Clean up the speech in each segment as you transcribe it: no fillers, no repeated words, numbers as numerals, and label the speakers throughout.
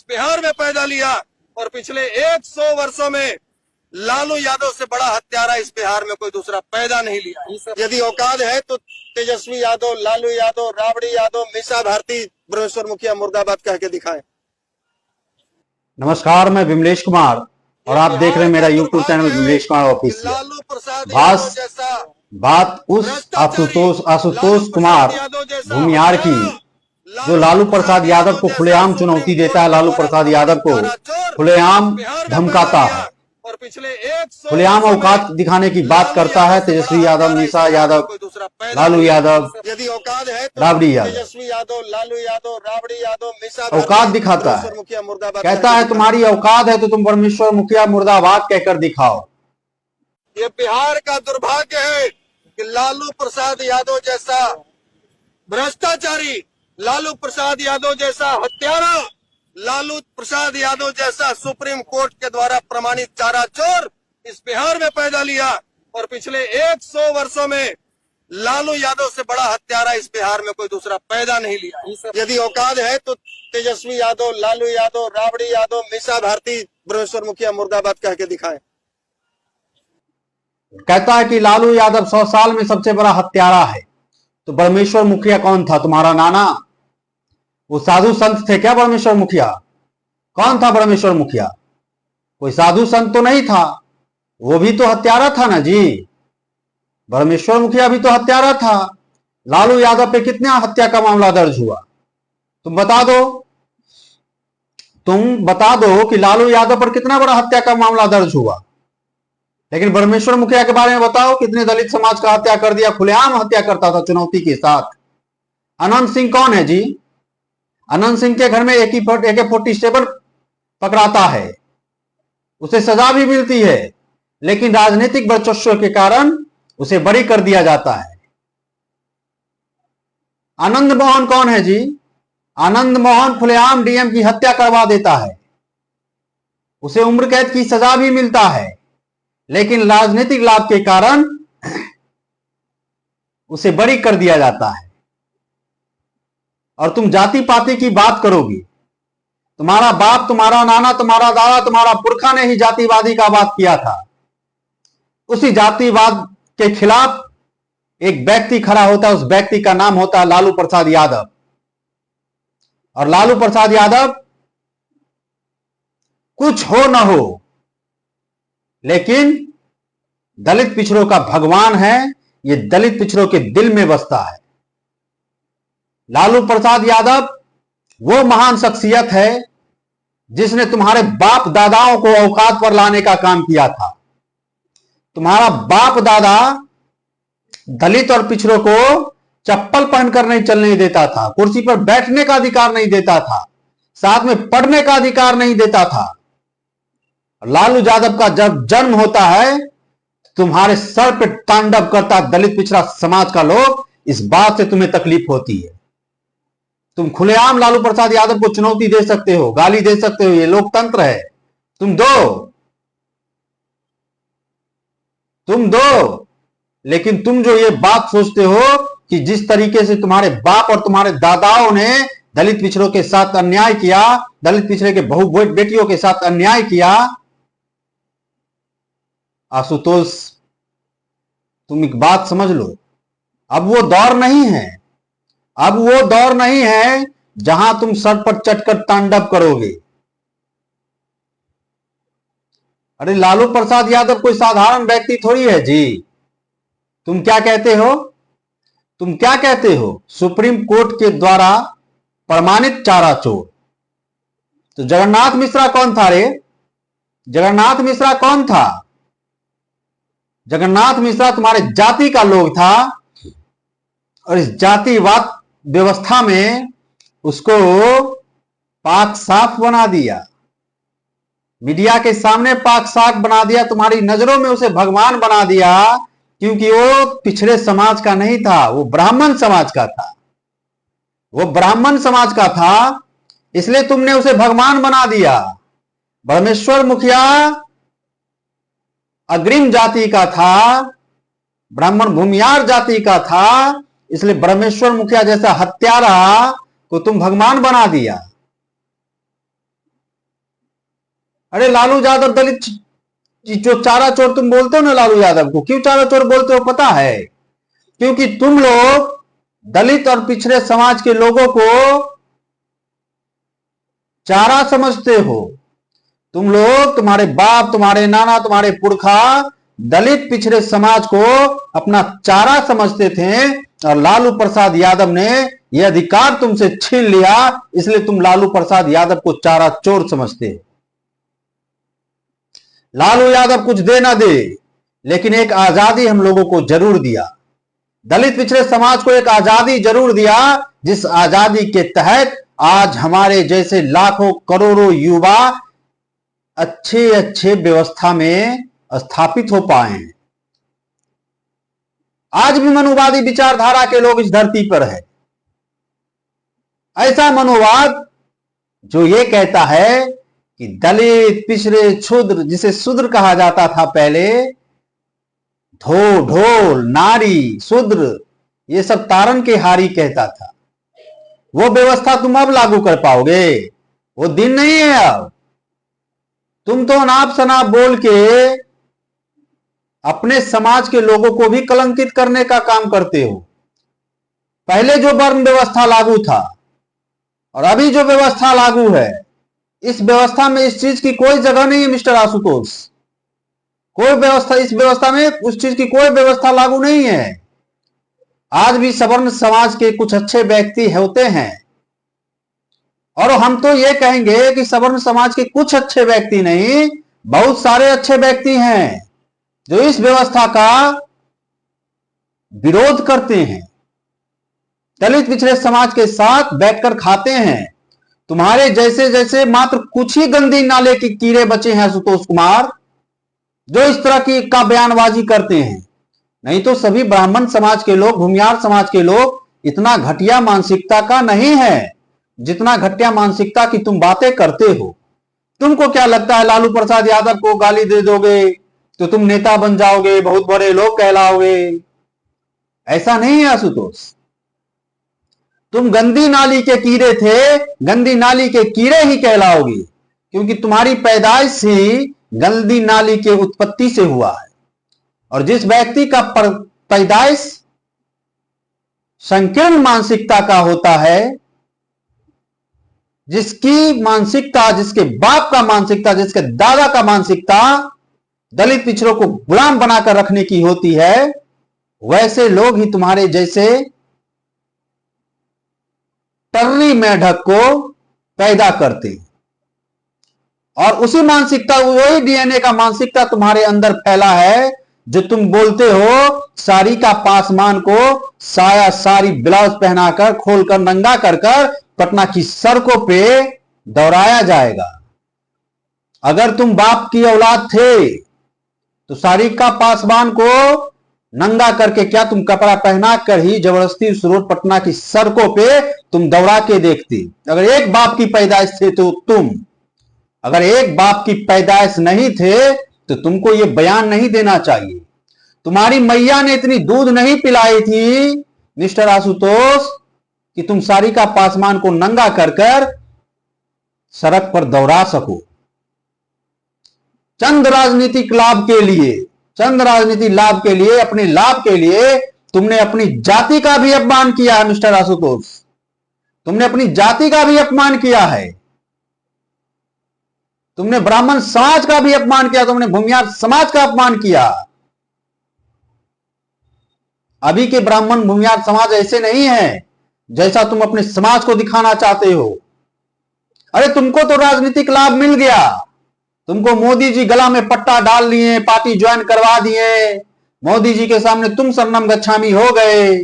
Speaker 1: बिहार में पैदा लिया और पिछले 100 वर्षों में लालू यादव से बड़ा हत्यारा इस बिहार में कोई दूसरा पैदा नहीं लिया। यदि औकात है तो तेजस्वी यादव, लालू यादव, राबड़ी यादव, मीसा भारती, ब्रह्मेश्वर मुखिया मुर्दाबाद कह के दिखाएं।
Speaker 2: नमस्कार, मैं विमलेश कुमार और आप देख रहे हैं मेरा YouTube channel Vimlesh Kumar official.
Speaker 1: Lalu Prasad Yadav जैसा
Speaker 2: बात उस आशुतोष कुमार भूमियार की जो लालू प्रसाद यादव को खुलेआम चुनौती देता है, लालू प्रसाद यादव को खुलेआम धमकाता है,
Speaker 1: और पिछले
Speaker 2: खुलेआम औकात दिखाने की बात करता है। तेजस्वी यादव, मीसा यादव, लालू यादव,
Speaker 1: यदि औकात है तो
Speaker 2: राबड़ी यादव,
Speaker 1: तेजस्वी यादव, लालू यादव, राबड़ी यादव, मीसा
Speaker 2: औकात दिखाता है।
Speaker 1: मुखिया मुर्दाबाद
Speaker 2: कहता है तुम्हारी औकात है तो तुम ब्रह्मेश्वर मुखिया मुर्दाबाद कहकर दिखाओ।
Speaker 1: ये बिहार का दुर्भाग्य है कि लालू प्रसाद यादव जैसा भ्रष्टाचारी, लालू प्रसाद यादव जैसा हत्यारा, लालू प्रसाद यादव जैसा सुप्रीम कोर्ट के द्वारा प्रमाणित चारा चोर इस बिहार में पैदा लिया और पिछले 100 वर्षों में लालू यादव से बड़ा हत्यारा इस बिहार में कोई दूसरा पैदा नहीं लिया। यदि औकात है तो तेजस्वी यादव, लालू यादव, राबड़ी यादव, मीसा भारती, ब्रह्मेश्वर मुखिया मुर्दाबाद कह के दिखाएं।
Speaker 2: कहता है कि लालू यादव 100 साल में सबसे बड़ा हत्यारा है। तो ब्रह्मेश्वर मुखिया कौन था? तुम्हारा नाना? वो साधु संत थे क्या ब्रह्मेश्वर मुखिया? कौन था ब्रह्मेश्वर मुखिया? कोई साधु संत तो नहीं था, वो भी तो हत्यारा था ना जी। ब्रह्मेश्वर मुखिया भी तो हत्यारा था। लालू यादव पे कितना हत्या का मामला दर्ज हुआ? तुम बता दो कि लालू यादव पर कितना बड़ा हत्या का मामला दर्ज हुआ। लेकिन ब्रह्मेश्वर मुखिया के बारे में बताओ, कितने दलित समाज का हत्या कर दिया, खुलेआम हत्या करता था चुनौती के साथ। अनंत सिंह कौन है जी? अनंत सिंह के घर में AK-47 पकड़ाता है, उसे सजा भी मिलती है, लेकिन राजनीतिक वर्चस्व के कारण उसे बरी कर दिया जाता है। आनंद मोहन कौन है जी? आनंद मोहन खुलेआम DM की हत्या करवा देता है, उसे उम्र कैद की सजा भी मिलता है, लेकिन राजनीतिक लाभ के कारण उसे बरी कर दिया जाता है। और तुम जाति पाति की बात करोगी। तुम्हारा बाप, तुम्हारा नाना, तुम्हारा दादा, तुम्हारा पुरखा ने ही जातिवादी का बात किया था। उसी जातिवाद के खिलाफ एक व्यक्ति खड़ा होता है, उस व्यक्ति का नाम होता है लालू प्रसाद यादव। और लालू प्रसाद यादव कुछ हो न हो, लेकिन दलित पिछड़ों का भगवान है। ये दलित पिछड़ों के दिल में बसता है। लालू प्रसाद यादव वो महान शख्सियत है जिसने तुम्हारे बाप दादाओं को औकात पर लाने का काम किया था। तुम्हारा बाप दादा दलित और पिछड़ों को चप्पल पहनकर नहीं चलने देता था, कुर्सी पर बैठने का अधिकार नहीं देता था, साथ में पढ़ने का अधिकार नहीं देता था। लालू यादव का जब जन्म होता है, तुम्हारे सर पे तांडव करता दलित पिछड़ा समाज का लोग। इस बात से तुम्हें तकलीफ होती है। तुम खुलेआम लालू प्रसाद यादव को चुनौती दे सकते हो, गाली दे सकते हो, ये लोकतंत्र है। तुम दो, लेकिन तुम जो ये बात सोचते हो कि जिस तरीके से तुम्हारे बाप और तुम्हारे दादाओं ने दलित पिछड़ों के साथ अन्याय किया, दलित पिछड़े के बहु बेटियों के साथ अन्याय किया, आशुतोष तुम एक बात समझ लो, अब वो दौर नहीं है। अब वो दौर नहीं है जहां तुम सर पर चढ़कर तांडव करोगे। अरे लालू प्रसाद यादव कोई साधारण व्यक्ति थोड़ी है जी। तुम क्या कहते हो? सुप्रीम कोर्ट के द्वारा प्रमाणित चारा चोर। तो जगन्नाथ मिश्रा कौन था रे? जगन्नाथ मिश्रा कौन था? जगन्नाथ मिश्रा तुम्हारे जाति का लोग था, और इस जातिवाद व्यवस्था में उसको पाक साफ बना दिया, मीडिया के सामने पाक साफ बना दिया, तुम्हारी नजरों में उसे भगवान बना दिया, क्योंकि वो पिछड़े समाज का नहीं था, वो ब्राह्मण समाज का था। वो ब्राह्मण समाज का था, इसलिए तुमने उसे भगवान बना दिया। ब्रह्मेश्वर मुखिया अग्रिम जाति का था, ब्राह्मण भूमियार जाति का था, इसलिए ब्रह्मेश्वर मुखिया जैसा हत्यारा को तुम भगवान बना दिया। अरे लालू यादव दलित, जो चारा चोर तुम बोलते हो ना लालू यादव को, क्यों चारा चोर बोलते हो पता है? क्योंकि तुम लोग दलित और पिछड़े समाज के लोगों को चारा समझते हो। तुम लोग, तुम्हारे बाप, तुम्हारे नाना, तुम्हारे पुरखा दलित पिछड़े समाज को अपना चारा समझते थे, और लालू प्रसाद यादव ने यह अधिकार तुमसे छीन लिया, इसलिए तुम लालू प्रसाद यादव को चारा चोर समझते हो। लालू यादव कुछ दे ना दे, लेकिन एक आजादी हम लोगों को जरूर दिया। दलित पिछड़े समाज को एक आजादी जरूर दिया, जिस आजादी के तहत आज हमारे जैसे लाखों करोड़ों युवा अच्छे अच्छे व्यवस्था में स्थापित हो पाए हैं। आज भी मनोवादी विचारधारा के लोग इस धरती पर है। ऐसा मनोवाद जो ये कहता है कि दलित, पिछड़े, क्षुद्र, जिसे शूद्र कहा जाता था पहले, ढोल, नारी, शूद्र, ये सब तारन के हारी कहता था, वो व्यवस्था तुम अब लागू कर पाओगे? वो दिन नहीं है अब। तुम तो अनाप शनाप बोल के अपने समाज के लोगों को भी कलंकित करने का काम करते हो। पहले जो वर्ण व्यवस्था लागू था और अभी जो व्यवस्था लागू है, इस व्यवस्था में इस चीज की कोई जगह नहीं है मिस्टर आशुतोष। कोई व्यवस्था, इस व्यवस्था में उस चीज की कोई व्यवस्था लागू नहीं है। आज भी सवर्ण समाज के कुछ अच्छे व्यक्ति होते हैं, और हम तो ये कहेंगे कि सवर्ण समाज के कुछ अच्छे व्यक्ति नहीं, बहुत सारे अच्छे व्यक्ति हैं जो इस व्यवस्था का विरोध करते हैं, दलित पिछड़े समाज के साथ बैठकर खाते हैं। तुम्हारे जैसे जैसे मात्र कुछ ही गंदी नाले के कीड़े बचे हैं आशुतोष कुमार, जो इस तरह की का बयानबाजी करते हैं। नहीं तो सभी ब्राह्मण समाज के लोग, भूमियार समाज के लोग इतना घटिया मानसिकता का नहीं है जितना घटिया मानसिकता की तुम बातें करते हो। तुमको क्या लगता है लालू प्रसाद यादव को गाली दे दोगे तो तुम नेता बन जाओगे, बहुत बड़े लोग कहलाओगे? ऐसा नहीं है आशुतोष। तुम गंदी नाली के कीड़े थे, गंदी नाली के कीड़े ही कहलाओगे, क्योंकि तुम्हारी पैदाइश ही गंदी नाली के उत्पत्ति से हुआ है। और जिस व्यक्ति का पैदाइश संकीर्ण मानसिकता का होता है, जिसकी मानसिकता, जिसके बाप का मानसिकता, जिसके दादा का मानसिकता दलित पिछड़ों को गुलाम बनाकर रखने की होती है, वैसे लोग ही तुम्हारे जैसे टर्री मेढक को पैदा करते हैं। और उसी मानसिकता, वही डीएनए का मानसिकता तुम्हारे अंदर फैला है, जो तुम बोलते हो सारिका पासवान को साया सारी ब्लाउज पहनाकर, खोलकर, नंगा कर पटना की सड़कों पे दौड़ाया जाएगा। अगर तुम बाप की औलाद थे तो सारिका पासवान को नंगा करके क्या तुम कपड़ा पहना कर ही जबरदस्ती उस रोड पटना की सड़कों पे तुम दौड़ा के देखती? अगर एक बाप की पैदाइश थे तो तुम, अगर एक बाप की पैदाइश नहीं थे तो तुमको ये बयान नहीं देना चाहिए। तुम्हारी मैया ने इतनी दूध नहीं पिलाई थी मिस्टर आशुतोष कि तुम सारिका पासवान को नंगा कर सड़क पर दौड़ा सको। चंद राजनीतिक लाभ के लिए, चंद राजनीतिक लाभ के लिए, अपने लाभ के लिए तुमने अपनी जाति का भी अपमान किया है मिस्टर आशुतोष। तुमने अपनी जाति का भी अपमान किया है, तुमने ब्राह्मण समाज का भी अपमान किया, तुमने भूमियार समाज का अपमान किया। अभी के ब्राह्मण भूमियार समाज ऐसे नहीं है जैसा तुम अपने समाज को दिखाना चाहते हो। अरे तुमको तो राजनीतिक लाभ मिल गया, तुमको मोदी जी गला में पट्टा डाल लिए, पार्टी ज्वाइन करवा दिए, मोदी जी के सामने तुम शरणम गच्छामी हो गए।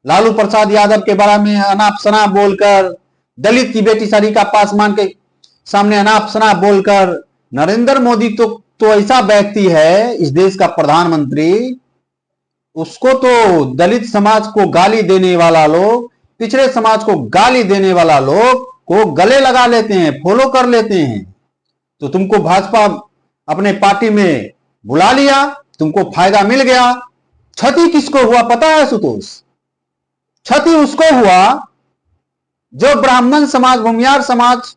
Speaker 2: लालू प्रसाद यादव के बारे में अनाप शनाप बोलकर, दलित की बेटी सारिका पासवान के सामने अनाप शनाप बोलकर, नरेंद्र मोदी तो ऐसा व्यक्ति है इस देश का प्रधानमंत्री, उसको तो दलित समाज को गाली देने वाला लोग, पिछड़े समाज को गाली देने वाला लोग को गले लगा लेते हैं, फॉलो कर लेते हैं। तो तुमको भाजपा अपने पार्टी में बुला लिया, तुमको फायदा मिल गया। क्षति किसको हुआ पता है आशुतोष? क्षति उसको हुआ जो ब्राह्मण समाज, भूमियार समाज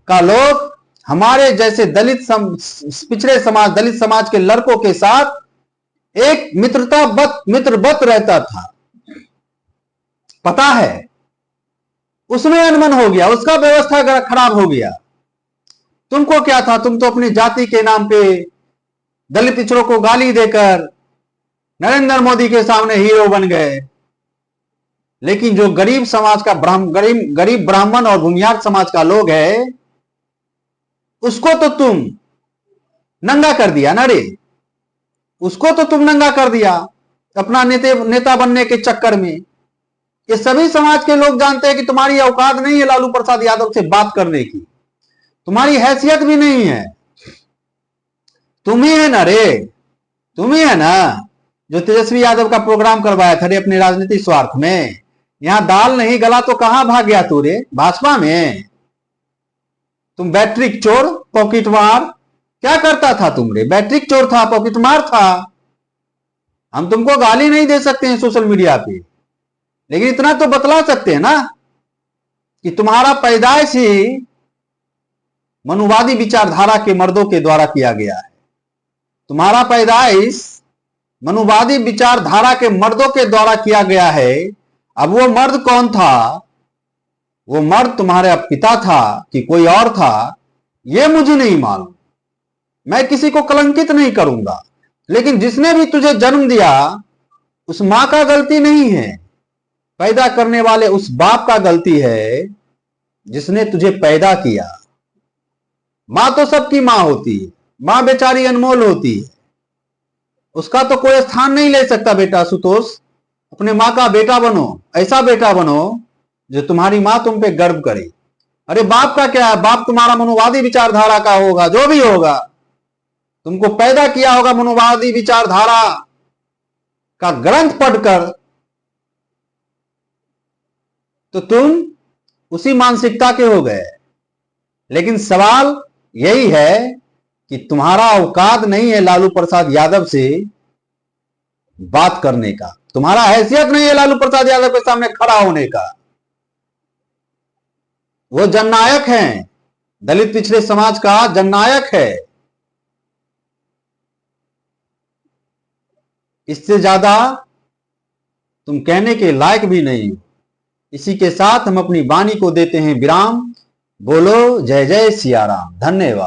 Speaker 2: का लोग हमारे जैसे पिछड़े समाज, दलित समाज के लड़कों के साथ एक मित्रवत रहता था। पता है, उसमें अनबन हो गया, उसका व्यवस्था खराब हो गया। तुमको क्या था, तुम तो अपनी जाति के नाम पे दलित पिछड़ों को गाली देकर नरेंद्र मोदी के सामने हीरो बन गए। लेकिन जो गरीब समाज का गरीब ब्राह्मण और भूमिहार समाज का लोग है, उसको तो तुम नंगा कर दिया ना रे, उसको तो तुम नंगा कर दिया अपना नेता बनने के चक्कर में। ये सभी समाज के लोग जानते हैं कि तुम्हारी औकात नहीं है लालू प्रसाद यादव से बात करने की, तुम्हारी हैसियत भी नहीं है। तुम ही है ना रे, तुम ही है ना जो तेजस्वी यादव का प्रोग्राम करवाया था रे अपने राजनीतिक स्वार्थ में। यहां दाल नहीं गला तो कहां भाग गया तू रे भाजपा में? तुम बैट्रिक चोर, पॉकेटमार, क्या करता था तुम रे? बैट्रिक चोर था, पॉकेटमार था। हम तुमको गाली नहीं दे सकते हैं सोशल मीडिया पे, लेकिन इतना तो बतला सकते हैं ना कि तुम्हारा पैदाइश ही मनुवादी विचारधारा के मर्दों के द्वारा किया गया है। तुम्हारा पैदाइश मनुवादी विचारधारा के मर्दों के द्वारा किया गया है। अब वो मर्द कौन था, वो मर्द तुम्हारे पिता था कि कोई और था, ये मुझे नहीं मालूम। मैं किसी को कलंकित नहीं करूंगा, लेकिन जिसने भी तुझे जन्म दिया उस मां का गलती नहीं है, पैदा करने वाले उस बाप का गलती है जिसने तुझे पैदा किया। मां तो सबकी मां होती है, मां बेचारी अनमोल होती है, उसका तो कोई स्थान नहीं ले सकता। बेटा सुतोष, अपने मां का बेटा बनो, ऐसा बेटा बनो जो तुम्हारी मां तुम पे गर्व करे। अरे बाप का क्या है, बाप तुम्हारा मनुवादी विचारधारा का होगा, जो भी होगा, तुमको पैदा किया होगा मनुवादी विचारधारा का ग्रंथ पढ़कर, तो तुम उसी मानसिकता के हो गए। लेकिन सवाल यही है कि तुम्हारा औकात नहीं है लालू प्रसाद यादव से बात करने का, तुम्हारा हैसियत नहीं है लालू प्रसाद यादव के सामने खड़ा होने का। वो जननायक हैं, दलित पिछड़े समाज का जननायक है। इससे ज्यादा तुम कहने के लायक भी नहीं हो। इसी के साथ हम अपनी वाणी को देते हैं विराम। बोलो जय जय सिया राम। धन्यवाद।